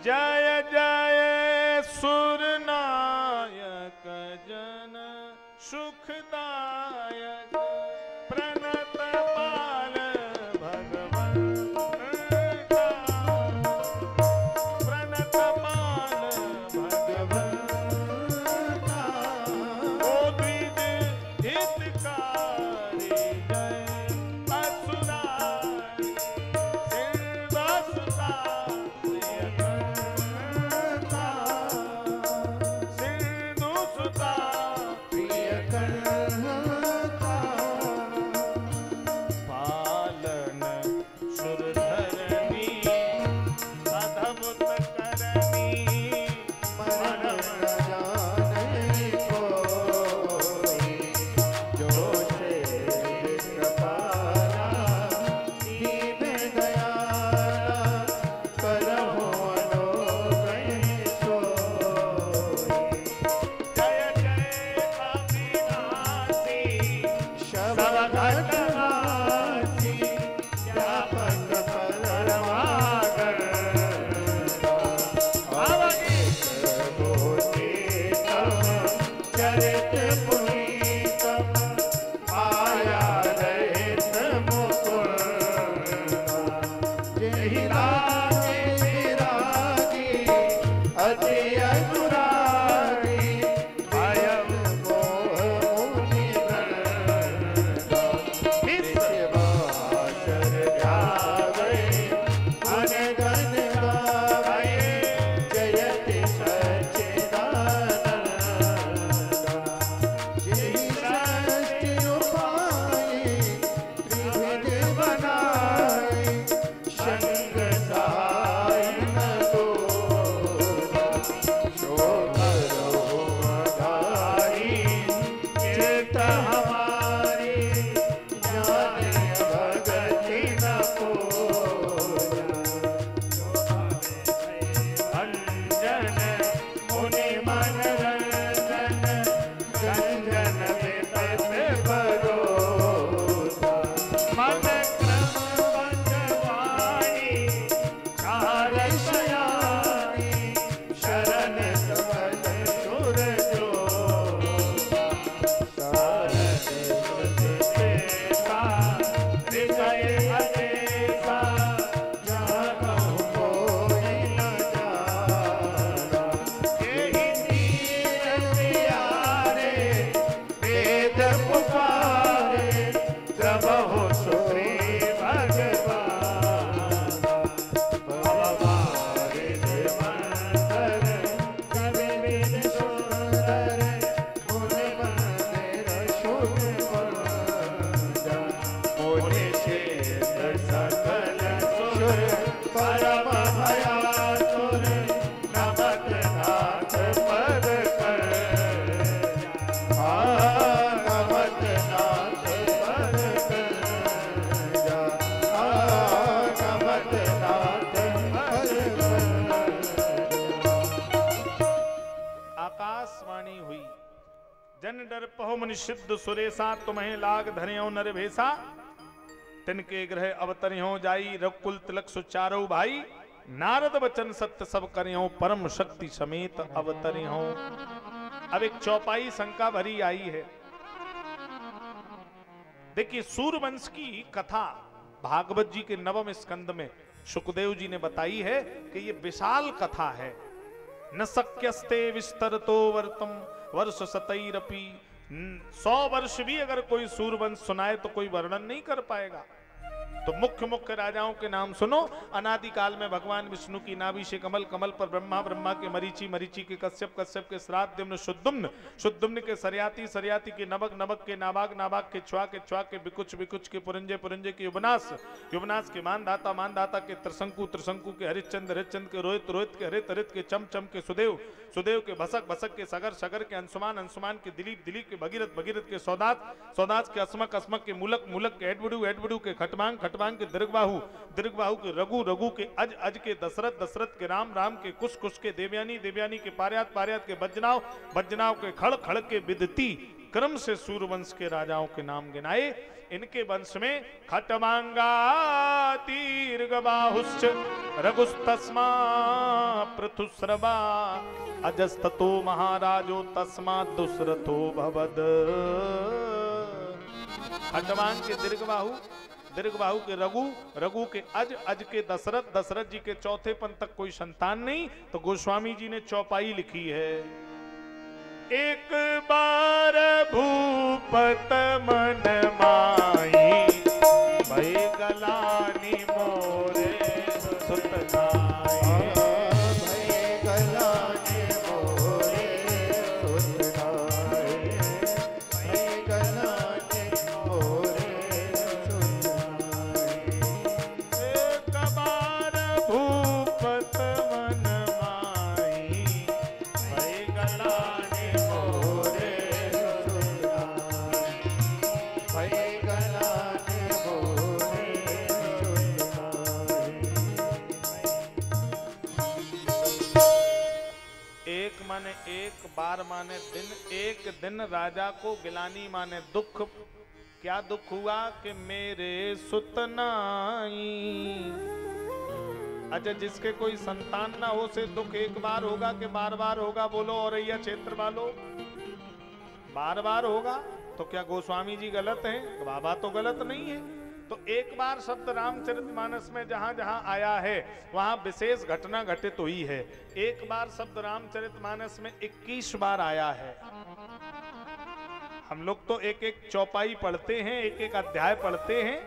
जय जय सुरनायक जन सुखदायक, प्रणत पाल भगवन का, प्रणत पाल भगवन का। ओ द्विज हितकारी जय असुरारी, सिंधुसुता प्रियकर्ता, सिंधुसुता पालन सुरधरणी, अद्भुत करनी। मरण जाने कोई, जो से कृपाला, दीन दयाला, करहु अनुग्रह सोई। जय जय अविनाशी, शबघटवासी, व्यापक परमागर, अवनीत गोतीतम, चरित पुनीतम, आया रहित मुकुंद। जेहि लागे विरागी, अति अनुरागी, अयम मोह मुनिगण। विश्वासर ध्यावे, अनगन गावे, जयति सच्चिदानंद। जेहि सृष्टि उपाय, त्रिविध बनाए, संग सहाय न कोई। जो करो अघारी, चित्त हमारी, ज्ञान भगति न कोई। अंजन मुनि मनरंजन, रंजन विपत भरोसा। मन क्रम बंधवाई, चार शयानी, शरण सबल सुर जो। शरण सुर देसा, हृदय अदेसा, जहाँ कहूँ कोई न जाना। यही तीर प्यारे, वेद पुकारे, प्रभु सुग्रीव भगवान। भववारिध मंतर, कवि विद सुंदर, मुनि मंदिर शुभ मंदर। मुनि छेद सकल सुर, परम भयातुर, नमत नाथ पद कर। नमत नाथ पद कर। डर पहो मुनि सिद्ध सुरेसा, तुम्हें लाग धर्यो नर भेसा। तिनके ग्रह अवतरियो जाई, रघुकुल तिलक सुचारो भाई। नारद वचन सत्य सब करियो, परम शक्ति समेत अवतरियो। अब एक चौपाई शंका भरी आई है। देखिए सूर्यवंश की कथा भागवत जी के नवम स्कंद में सुखदेव जी ने बताई है कि ये विशाल कथा है। न शक्यस्ते विस्तरतो वर्तम वर्ष सतैरपि। 100 वर्ष भी अगर कोई सूर्यवंश सुनाए तो कोई वर्णन नहीं कर पाएगा। तो मुख्य मुख्य राजाओं के नाम सुनो। अनादि काल में भगवान विष्णु की नाभि से कमल, कमल पर ब्रह्मा, ब्रह्मा के मरीचि, मरीचि के कश्यप, कश्यप के श्राद्युम्न, शुद्धुम्न, शुद्धुम्न के सरयाति, सरयाति के नभग, नभग के नाभाग, नाभाग के च्वा के बिकुच, बिकुच के पुरंजे, पुरंजे के युवनाश, युवनाश के मानधाता, मानधाता के त्रिशंकु, त्रिशंकु के हरिश्चंद्र, हरिश्चंद्र के रोहित, रोहित के हरित, हरित के चम, चम के सुदेव, सुदेव के भसक, भसक के सगर, सगर के अंशुमान, अंशुमान के दिलीप, दिलीप के भगीरथ, भगीरथ के सौदात, सौदात के अस्मक, अस्मक के मूलक, मूलक के हेडबुडू, हेडबुडू के खटमांग, खटमांग के दीर्घबाहु, दीर्घबाहु के रघु, रघु के अज, अज के दशरथ, दशरथ के राम, राम के कुश, कुश के देवयानी, देवयानी के पार्यात, पार्यात के बज्जनाव, बज्जनाव के खड़, खड़ के विदती। क्रम से सूर्यवंश के राजाओं के नाम गिनाए। इनके वंश में खटमांगा दीर्घबाहुश्च रघुस्तस्मा पृथुस्रवा अजस्ततो महाराजो तस्मात् दुस्रथो भवद। खटमांग के दीर्घबाहु, दीर्घबाहु के रघु, रघु के अज, अज के दशरथ, दशरथ जी के चौथे पन तक कोई संतान नहीं। तो गोस्वामी जी ने चौपाई लिखी है। एक बार भूपत मन माही, भई गलानी मोरे सुतनाई। भई गलानी मोरे सुतनाई, भई गलानी मोरे सुतनाई। एक बार भूपत मन माही, भई गलानी मोरे सुतनाई, भई गलानी मोरे सुतनाई। एक माने एक, बार माने दिन, एक दिन राजा को गिलानी माने दुख। क्या दुख हुआ कि मेरे सुतनाई। अच्छा जिसके कोई संतान ना हो से दुख एक बार होगा कि बार बार होगा? बोलो औरैया क्षेत्र वालों, बार बार होगा। तो क्या गोस्वामी जी गलत हैं? बाबा तो गलत नहीं है। तो एक बार शब्द रामचरितमानस में जहां जहां आया है वहां विशेष घटना घटित हुई है। एक बार शब्द रामचरितमानस में 21 बार आया है। हम लोग तो एक एक चौपाई पढ़ते हैं, एक एक अध्याय पढ़ते हैं,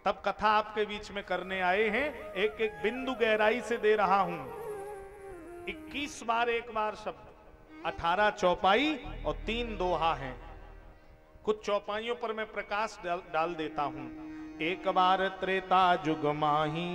तब कथा आपके बीच में करने आए हैं। एक एक बिंदु गहराई से दे रहा हूं। 21 बार एक बार शब्द, 18 चौपाई और 3 दोहा हैं। कुछ चौपाइयों पर मैं प्रकाश डाल देता हूं। एक बार त्रेता जुग माही,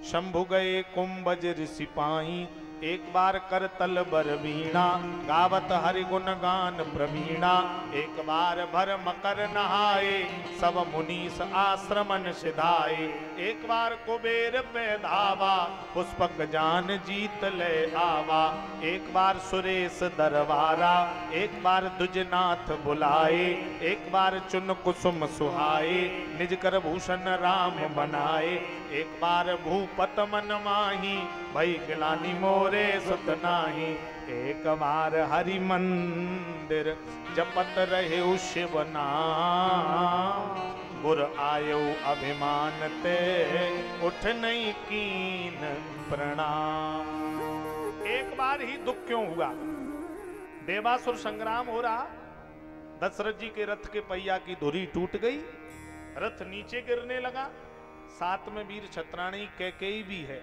शंभु गए कुंभज ऋषि पाई। एक बार करतल बर वीणा, गावत हरि गुण गान प्रवीणा। एक बार भर मकर नहाए, सब मुनीस आश्रमन सिधाए। एक बार कुबेर पे धावा, पुष्पक जान जीत ले आवा। एक बार सुरेश दरबारा, एक बार दुजनाथ बुलाए। एक बार चुन कुसुम सुहाए, निज कर भूषण राम बनाए। एक बार भूपत मन माही, भई गिलानी मोरे सुत नाही। एक बार हरि मंदिर जपत रहे शिव नाम। गुर आयो अभिमान ते, उठ नहीं कीन प्रणाम। एक बार ही दुख क्यों हुआ? देवासुर संग्राम हो रहा, दशरथ जी के रथ के पहिया की धुरी टूट गई, रथ नीचे गिरने लगा। साथ में वीर छत्राणी कैकेयी भी है।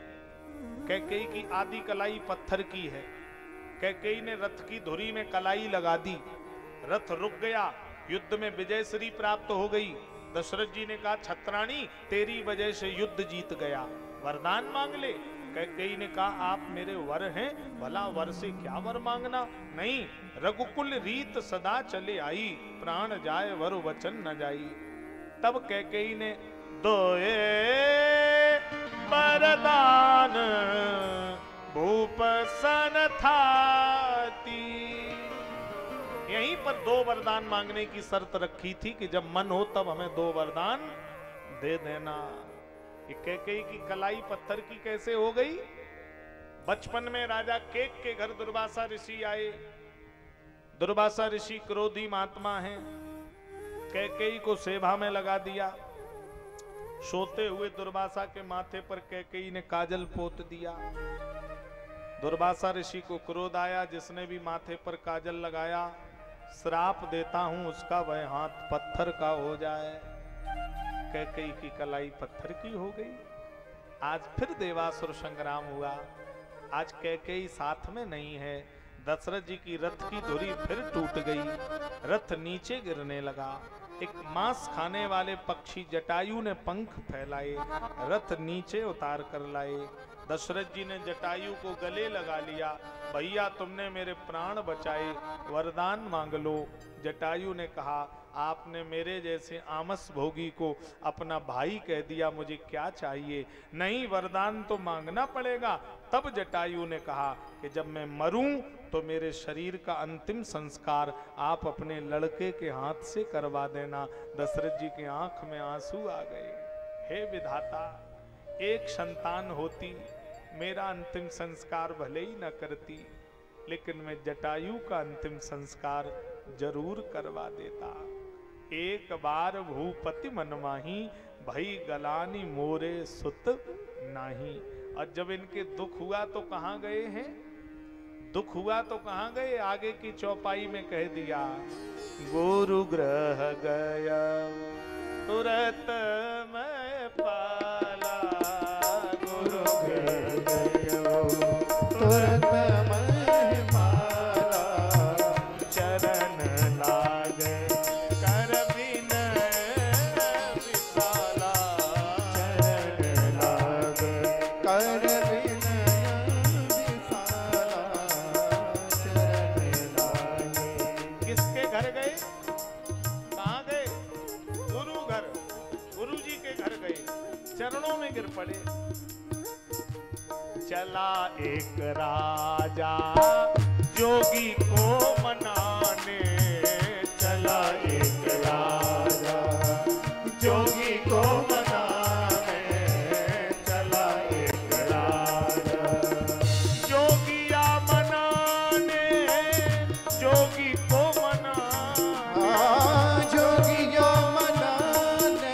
कैकेयी की आदि कलाई पत्थर की है। कैकेयी ने रथ की धुरी में कलाई लगा दी, रथ रुक गया, युद्ध में विजय श्री प्राप्त हो गई। दशरथ जी ने कहा छत्राणी तेरी वजह से युद्ध जीत गया, वरदान मांग ले। कैकेयी ने कहा आप मेरे वर हैं, भला वर से क्या वर मांगना? नहीं, रघुकुल रीत सदा चले आई, प्राण जाए वर वचन न जाई। तब कैकेयी ने दोए वरदान भूप सन थाती। यहीं पर दो वरदान मांगने की शर्त रखी थी कि जब मन हो तब हमें दो वरदान दे देना। ये कैकेयी की कलाई पत्थर की कैसे हो गई? बचपन में राजा केक के घर दुर्वासा ऋषि आए। दुर्वासा ऋषि क्रोधी महात्मा हैं। कैकेयी को सेवा में लगा दिया। सोते हुए दुर्वासा के माथे पर कैकेयी ने काजल पोत दिया। दुर्वासा ऋषि को क्रोध आया, जिसने भी माथे पर काजल लगाया श्राप देता हूं उसका वह हाथ पत्थर का हो जाए। कैकेयी की कलाई पत्थर की हो गई। आज फिर देवासुर संग्राम हुआ। आज कैकेयी साथ में नहीं है। दशरथ जी की रथ की धुरी फिर टूट गई। रथ नीचे गिरने लगा। एक मांस खाने वाले पक्षी जटायु ने पंख फैलाए, रथ नीचे उतार कर लाए। दशरथ जी ने जटायु को गले लगा लिया। भैया तुमने मेरे प्राण बचाए, वरदान मांग लो। जटायु ने कहा आपने मेरे जैसे आमस भोगी को अपना भाई कह दिया, मुझे क्या चाहिए? नहीं, वरदान तो मांगना पड़ेगा। तब जटायु ने कहा कि जब मैं मरूं तो मेरे शरीर का अंतिम संस्कार आप अपने लड़के के हाथ से करवा देना। दशरथ जी की आंख में आंसू आ गए। हे विधाता, एक संतान होती मेरा अंतिम संस्कार भले ही न करती, लेकिन मैं जटायु का अंतिम संस्कार जरूर करवा देता। एक बार भूपति मनमाही, भई गलानी मोरे सुत नाही। और जब इनके दुख हुआ तो कहां गए हैं? दुख हुआ तो कहां गए? आगे की चौपाई में कह दिया, गुरु ग्रह गया तुरत मैं पाला। गुरु ग्रह गया तुरंत मैं पाला। चरण लागे कर विनय विशाला। चरण लाग कर विनय विशाला। चरण लाग किसके घर गए? कहाँ गए? गुरु घर, गुरु जी के घर गए। चरणों में गिर पड़े। चला एक राजा जोगी को मनाने। चला एक राजा जोगी को मनाने। चला एक राजा जोगिया मनाने, जोगी को मनाने। जोगी जो मनाने।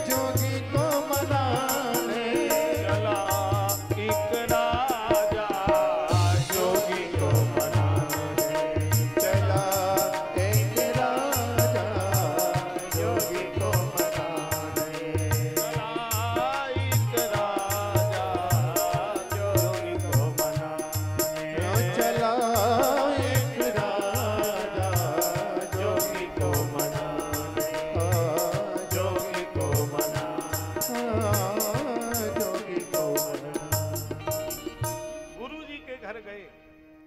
जोगी को मनाने। चला एक राजा जोगी को मनाने। चला एक राजा जोगी को मनाने। चला एक राजा जोगी को मनाने। चला एक राजा जोगी को मनाने। जोगी को मनाने। जोगी को मनाने। गुरु जी के घर गए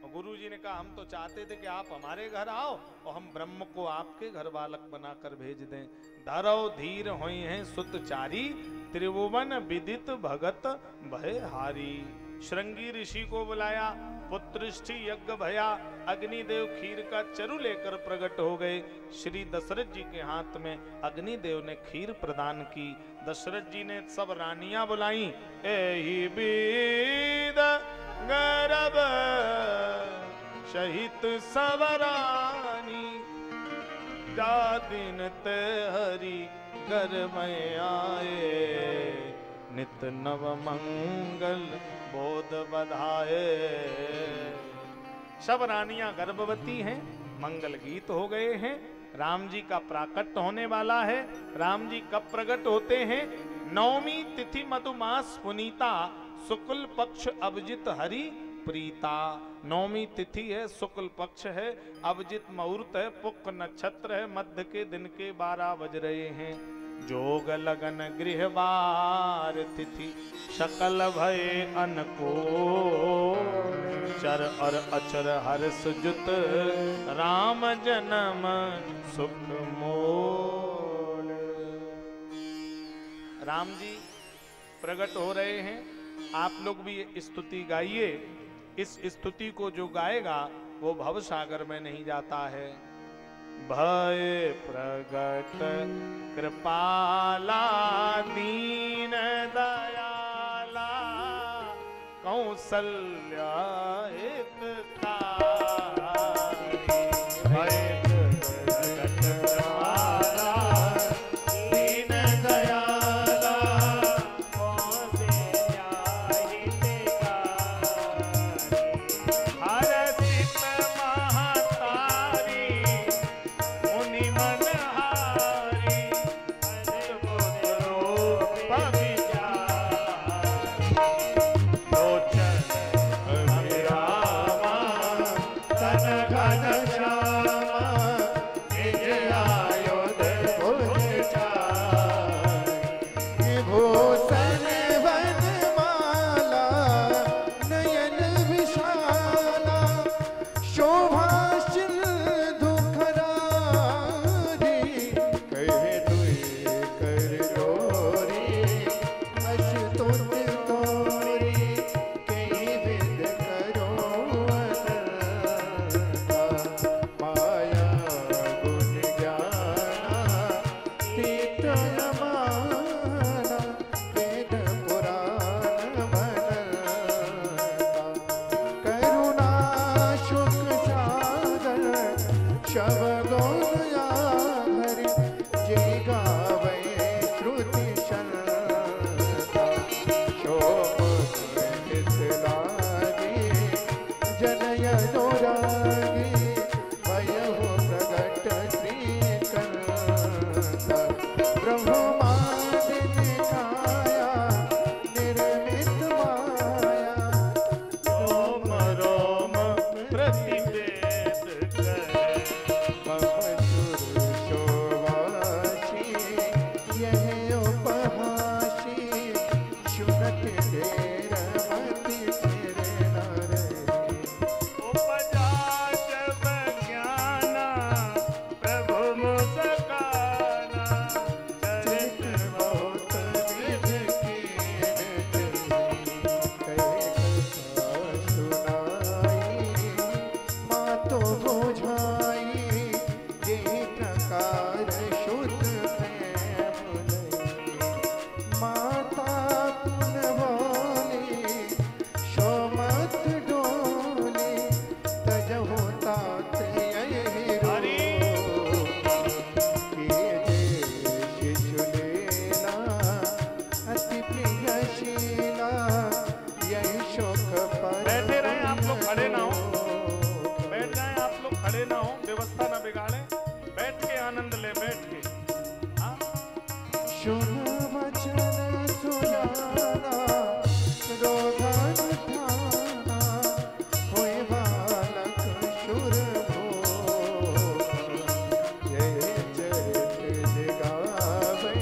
और गुरु जी ने कहा हम तो चाहते थे कि आप हमारे घर आओ और हम ब्रह्म को आपके घर बालक बनाकर भेज दें। धरौ धीर होई हैं सुतचारी, त्रिभुवन विदित भगत भय हारी। श्रृंगी ऋषि को बुलाया, पुत्रष्टि यज्ञ भया। अग्निदेव खीर का चरु लेकर प्रकट हो गए। श्री दशरथ जी के हाथ में अग्निदेव ने खीर प्रदान की। दशरथ जी ने सब रानियां बुलाई। एहि बीद गर्भ सहित सब रानी, जा दिन ते हरि घर में आए। नित नव मंगल बोध बधाए। सब रानियां गर्भवती हैं, मंगल गीत हो गए हैं। राम जी का प्राकट्य होने वाला है। राम जी कब प्रकट होते हैं? नवमी तिथि मधुमास पुनीता, शुक्ल पक्ष अभिजित हरि प्रीता। नवमी तिथि है, शुक्ल पक्ष है, अभिजित मुहूर्त है, पुक नक्षत्र है, मध्य के दिन के 12 बज रहे हैं। जोग लगन गृहवार तिथि, सकल भय अनको। चर और अचर हर्ष जुत, राम जन्म सुख मोल। राम जी प्रकट हो रहे हैं। आप लोग भी ये स्तुति गाइए। इस स्तुति को जो गाएगा वो भव सागर में नहीं जाता है। भय प्रगट कृपाला दीन दयाला कौसल्या हितकारी। भय प्रगट कृपाला दीन दयाला कौसल्या हितकारी। हरषित महतारी मुनि मनहारी अद्भुत रूप विचारी। लोचन अभिरामा तन घन श्यामा निज आयुध भुज चारि। भूषण वनमाला नयन विशाला शोभा सिंधु खरारी। कहे दुई कर जोरी अशुतोष तोरी कई विध करो अनंता। माया गुण ज्ञाना तीत यमाना वेद पुराण बनता। करुणा शुक सागर शव गौर हरि जय गावे श्रुति शनता। शोभ हित लागी जनय जोरागी भयहु प्रगट श्रीकंता। ब्रह्मादि निकाया निर्मित माया रोम रोम प्रतिवेद करे। बहुसुर शोभाषी यह उपहासी सुनत ढेर मति फिर न रही। उपजा जब ज्ञाना प्रभु मुस्काना। चरित बहुत विध सुनाई मातो बुझाई जे प्रकार शुद्ध प्रेम लई। माता पुन बोली सोमत डोली तजहु तात यही हरि। शिशु लेना अति प्रियशीला यही शोक पर। बैठे रहें आप लोग, खड़े ना हो। बैठ जाएं आप लोग, खड़े ना हो, व्यवस्था ना बिगाड़े। बैठ के आनंद ले, बैठ के। हाँ? सुन वचन सुजाना रोधन ठाना होय बालक शूर भोग। जय चरित जगावे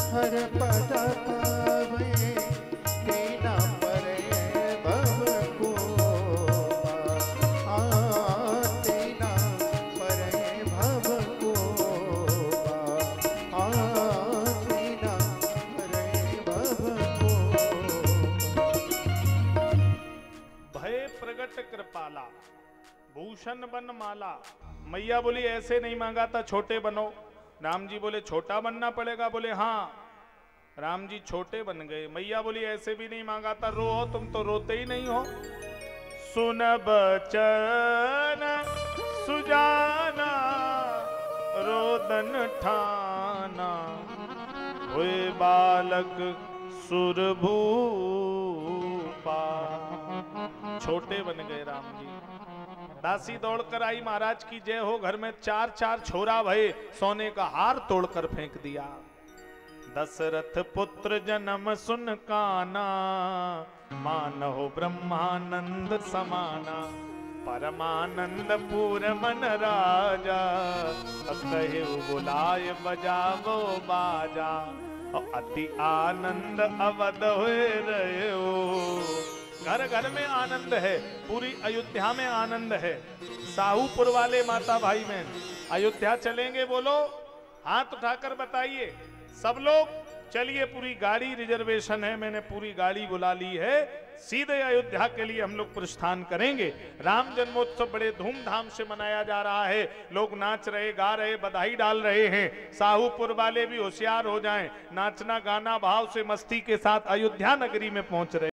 हर पद पावे तेना परे भव को। तेना परे भव को। तेना परे भव को। भय प्रगट कृपाला भूषण बन माला। मैया बोली ऐसे नहीं मांगा था, छोटे बनो। राम जी बोले छोटा बनना पड़ेगा। बोले हाँ। राम जी छोटे बन गए। मैया बोली ऐसे भी नहीं मांगा था, रो तुम तो रोते ही नहीं हो। सुन बचन सुजाना रोदन ठाना हुए बालक सुरभूपा। छोटे बन गए राम जी। दासी दौड़कर आई, महाराज की जय हो। घर में चार चार छोरा भये, सोने का हार तोड़कर फेंक दिया। दशरथ पुत्र जन्म सुन काना मानहो ब्रह्मानंद समाना। परमानंद पूर मन राजा अब कहे बुलाए बजावो बाजा। और अति आनंद अवध हुए रहे हो। घर घर में आनंद है, पूरी अयोध्या में आनंद है। साहूपुर वाले माता भाई बहन अयोध्या चलेंगे बोलो, हाथ उठाकर बताइए। सब लोग चलिए, पूरी गाड़ी रिजर्वेशन है, मैंने पूरी गाड़ी बुला ली है, सीधे अयोध्या के लिए हम लोग प्रस्थान करेंगे। राम जन्मोत्सव बड़े धूमधाम से मनाया जा रहा है, लोग नाच रहे, गा रहे, बधाई डाल रहे हैं। साहूपुर वाले भी होशियार हो जाएं, नाचना गाना भाव से मस्ती के साथ अयोध्या नगरी में पहुंच रहे।